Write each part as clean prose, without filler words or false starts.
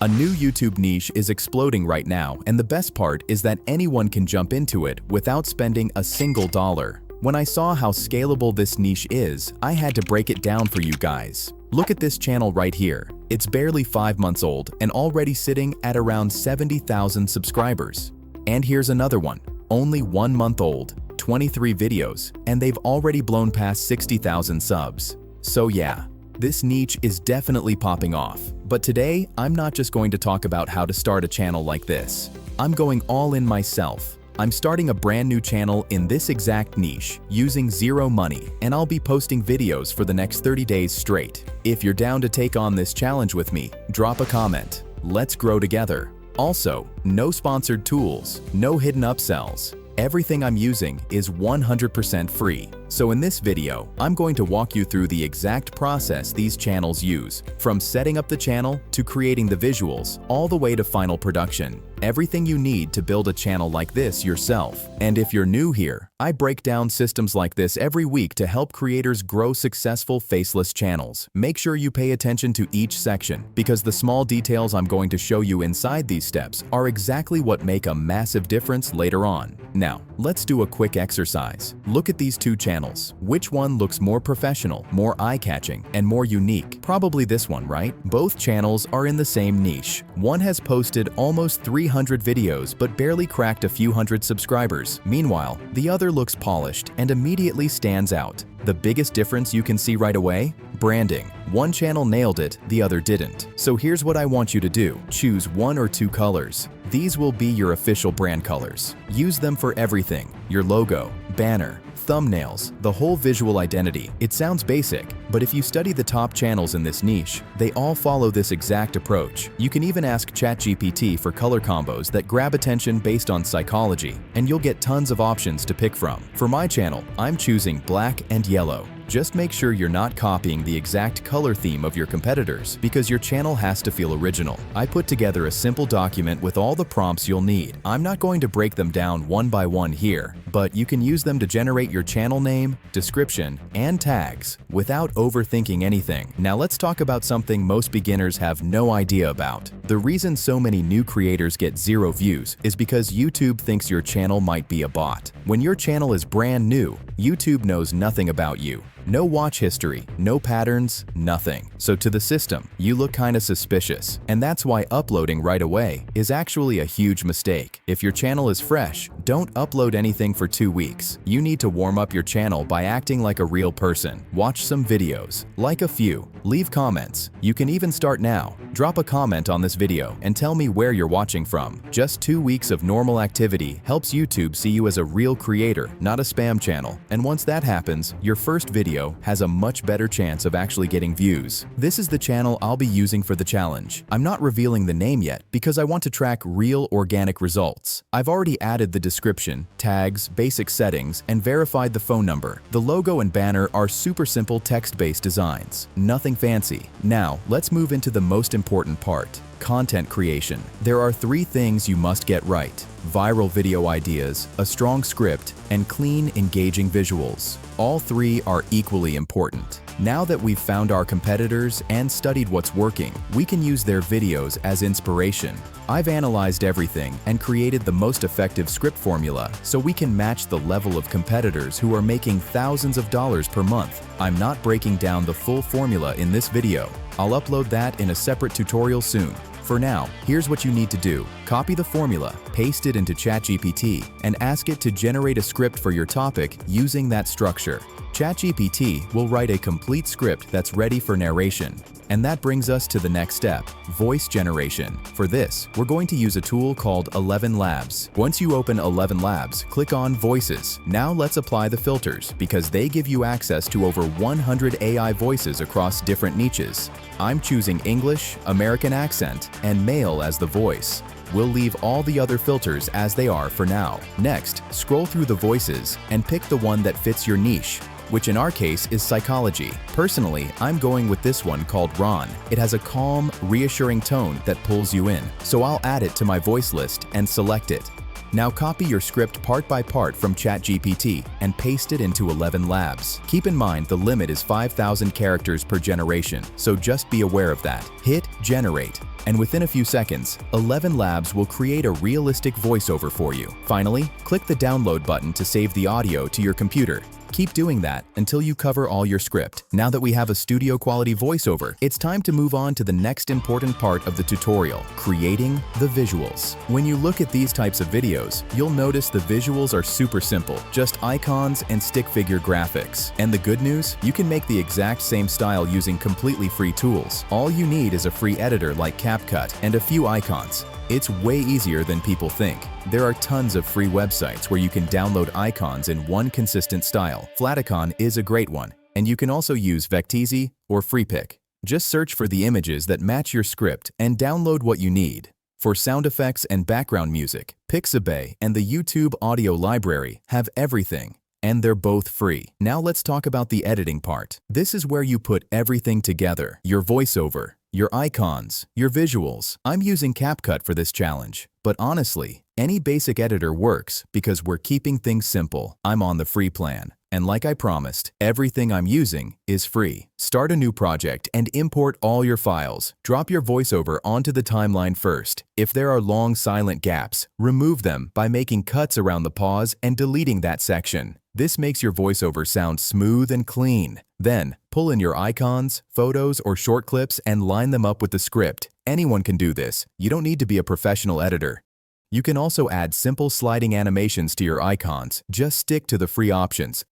A new YouTube niche is exploding right now, and the best part is that anyone can jump into it without spending a single dollar. When I saw how scalable this niche is, I had to break it down for you guys. Look at this channel right here. It's barely 5 months old and already sitting at around 70,000 subscribers. And here's another one, only 1 month old, 23 videos, and they've already blown past 60,000 subs. So yeah, this niche is definitely popping off. But today, I'm not just going to talk about how to start a channel like this. I'm going all in myself. I'm starting a brand new channel in this exact niche, using zero money, and I'll be posting videos for the next 30 days straight. If you're down to take on this challenge with me, drop a comment. Let's grow together. Also, no sponsored tools, no hidden upsells. Everything I'm using is 100% free. So in this video, I'm going to walk you through the exact process these channels use, from setting up the channel to creating the visuals, all the way to final production. Everything you need to build a channel like this yourself. And if you're new here, I break down systems like this every week to help creators grow successful faceless channels. Make sure you pay attention to each section, because the small details I'm going to show you inside these steps are exactly what make a massive difference later on. Now, let's do a quick exercise. Look at these two channels. Which one looks more professional, more eye-catching, and more unique? Probably this one, right? Both channels are in the same niche. One has posted almost 300 videos but barely cracked a few hundred subscribers. Meanwhile, the other looks polished and immediately stands out. The biggest difference you can see right away? Branding. One channel nailed it, the other didn't. So here's what I want you to do. Choose 1 or 2 colors. These will be your official brand colors. Use them for everything: your logo, banner, thumbnails, the whole visual identity. It sounds basic, but if you study the top channels in this niche, they all follow this exact approach. You can even ask ChatGPT for color combos that grab attention based on psychology, and you'll get tons of options to pick from. For my channel, I'm choosing black and yellow. Just make sure you're not copying the exact color theme of your competitors, because your channel has to feel original. I put together a simple document with all the prompts you'll need. I'm not going to break them down one by one here, but you can use them to generate your channel name, description, and tags without overthinking anything. Now let's talk about something most beginners have no idea about. The reason so many new creators get 0 views is because YouTube thinks your channel might be a bot. When your channel is brand new, YouTube knows nothing about you. No watch history, no patterns, nothing. So to the system, you look kinda suspicious. And that's why uploading right away is actually a huge mistake. If your channel is fresh, don't upload anything for 2 weeks. You need to warm up your channel by acting like a real person. Watch some videos, like a few, leave comments. You can even start now. Drop a comment on this video and tell me where you're watching from. Just 2 weeks of normal activity helps YouTube see you as a real creator, not a spam channel. And once that happens, your first video has a much better chance of actually getting views. This is the channel I'll be using for the challenge. I'm not revealing the name yet because I want to track real organic results. I've already added the description, tags, basic settings, and verified the phone number. The logo and banner are super simple text-based designs. Nothing fancy. Now, let's move into the most important part. Content creation. There are 3 things you must get right: viral video ideas, a strong script, and clean, engaging visuals. All 3 are equally important. Now that we've found our competitors and studied what's working, we can use their videos as inspiration. I've analyzed everything and created the most effective script formula so we can match the level of competitors who are making thousands of dollars per month. I'm not breaking down the full formula in this video. I'll upload that in a separate tutorial soon. For now, here's what you need to do. Copy the formula, paste it into ChatGPT, and ask it to generate a script for your topic using that structure. ChatGPT will write a complete script that's ready for narration. And that brings us to the next step, voice generation. For this, we're going to use a tool called 11 Labs. Once you open 11 Labs, click on Voices. Now let's apply the filters, because they give you access to over 100 AI voices across different niches. I'm choosing English, American accent, and male as the voice. We'll leave all the other filters as they are for now. Next, scroll through the voices and pick the one that fits your niche, which in our case is psychology. Personally, I'm going with this one called Ron. It has a calm, reassuring tone that pulls you in, so I'll add it to my voice list and select it. Now copy your script part by part from ChatGPT and paste it into 11 labs. Keep in mind the limit is 5,000 characters per generation, so just be aware of that. Hit Generate, and within a few seconds, 11 labs will create a realistic voiceover for you. Finally, click the download button to save the audio to your computer. Keep doing that until you cover all your script. Now that we have a studio quality voiceover, it's time to move on to the next important part of the tutorial, creating the visuals. When you look at these types of videos, you'll notice the visuals are super simple, just icons and stick figure graphics. And the good news, you can make the exact same style using completely free tools. All you need is a free editor like CapCut and a few icons. It's way easier than people think. There are tons of free websites where you can download icons in one consistent style. Flaticon is a great one, and you can also use Vecteezy or FreePic. Just search for the images that match your script and download what you need. For sound effects and background music, Pixabay and the YouTube audio library have everything, and they're both free. Now let's talk about the editing part. This is where you put everything together, your voiceover, your icons, your visuals. I'm using CapCut for this challenge, but honestly, any basic editor works because we're keeping things simple. I'm on the free plan, and like I promised, everything I'm using is free. Start a new project and import all your files. Drop your voiceover onto the timeline first. If there are long silent gaps, remove them by making cuts around the pause and deleting that section. This makes your voiceover sound smooth and clean. Then, pull in your icons, photos, or short clips and line them up with the script. Anyone can do this. You don't need to be a professional editor. You can also add simple sliding animations to your icons. Just stick to the free options.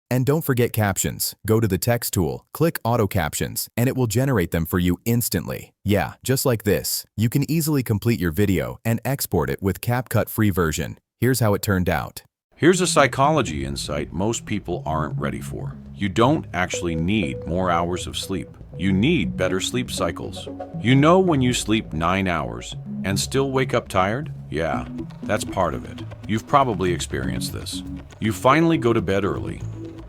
And don't forget captions. Go to the text tool, click Auto Captions, and it will generate them for you instantly. Yeah, just like this. You can easily complete your video and export it with CapCut free version. Here's how it turned out. Here's a psychology insight most people aren't ready for. You don't actually need more hours of sleep. You need better sleep cycles. You know when you sleep 9 hours and still wake up tired? Yeah, that's part of it. You've probably experienced this. You finally go to bed early,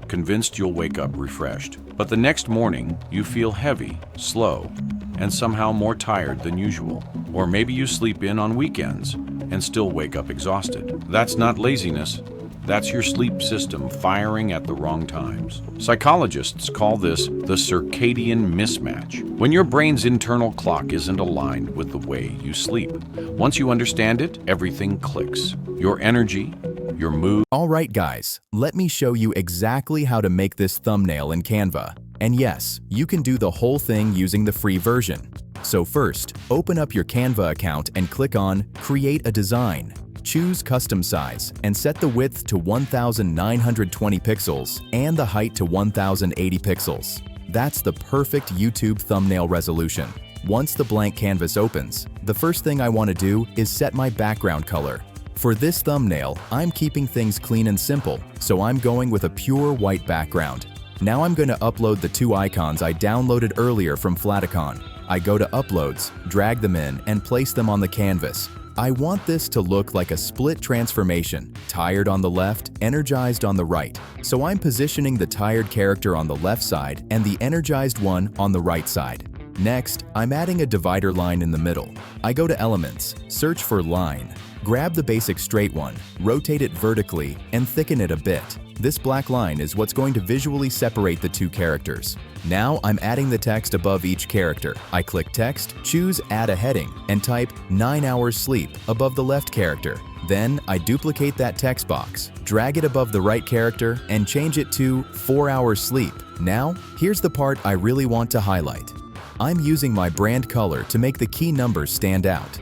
convinced you'll wake up refreshed. But the next morning, you feel heavy, slow, and somehow more tired than usual. Or maybe you sleep in on weekends and still wake up exhausted. That's not laziness. That's your sleep system firing at the wrong times. Psychologists call this the circadian mismatch, when your brain's internal clock isn't aligned with the way you sleep. Once you understand it, everything clicks. Your energy, your mood. Alright guys, let me show you exactly how to make this thumbnail in Canva. And yes, you can do the whole thing using the free version. So first, open up your Canva account and click on Create a Design. Choose Custom Size and set the width to 1920 pixels and the height to 1080 pixels. That's the perfect YouTube thumbnail resolution. Once the blank canvas opens, the first thing I want to do is set my background color. For this thumbnail, I'm keeping things clean and simple, so I'm going with a pure white background. Now I'm going to upload the two icons I downloaded earlier from Flaticon. I go to Uploads, drag them in, and place them on the canvas. I want this to look like a split transformation, tired on the left, energized on the right. So I'm positioning the tired character on the left side and the energized one on the right side. Next, I'm adding a divider line in the middle. I go to Elements, search for Line. Grab the basic straight one, rotate it vertically, and thicken it a bit. This black line is what's going to visually separate the two characters. Now I'm adding the text above each character. I click Text, choose Add a Heading, and type 9 hours sleep above the left character. Then I duplicate that text box, drag it above the right character, and change it to 4 hours sleep. Now, here's the part I really want to highlight. I'm using my brand color to make the key numbers stand out.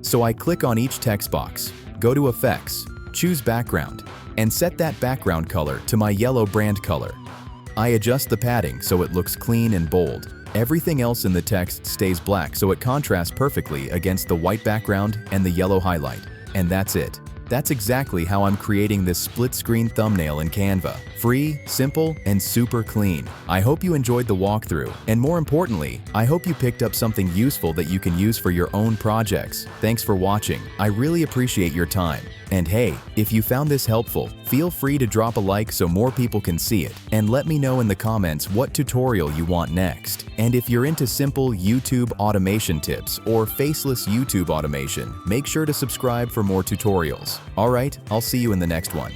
So I click on each text box, go to Effects, choose Background, and set that background color to my yellow brand color. I adjust the padding so it looks clean and bold. Everything else in the text stays black so it contrasts perfectly against the white background and the yellow highlight. And that's it. That's exactly how I'm creating this split-screen thumbnail in Canva. Free, simple, and super clean. I hope you enjoyed the walkthrough, and more importantly, I hope you picked up something useful that you can use for your own projects. Thanks for watching. I really appreciate your time. And hey, if you found this helpful, feel free to drop a like so more people can see it, and let me know in the comments what tutorial you want next. And if you're into simple YouTube automation tips or faceless YouTube automation, make sure to subscribe for more tutorials. Alright, I'll see you in the next one.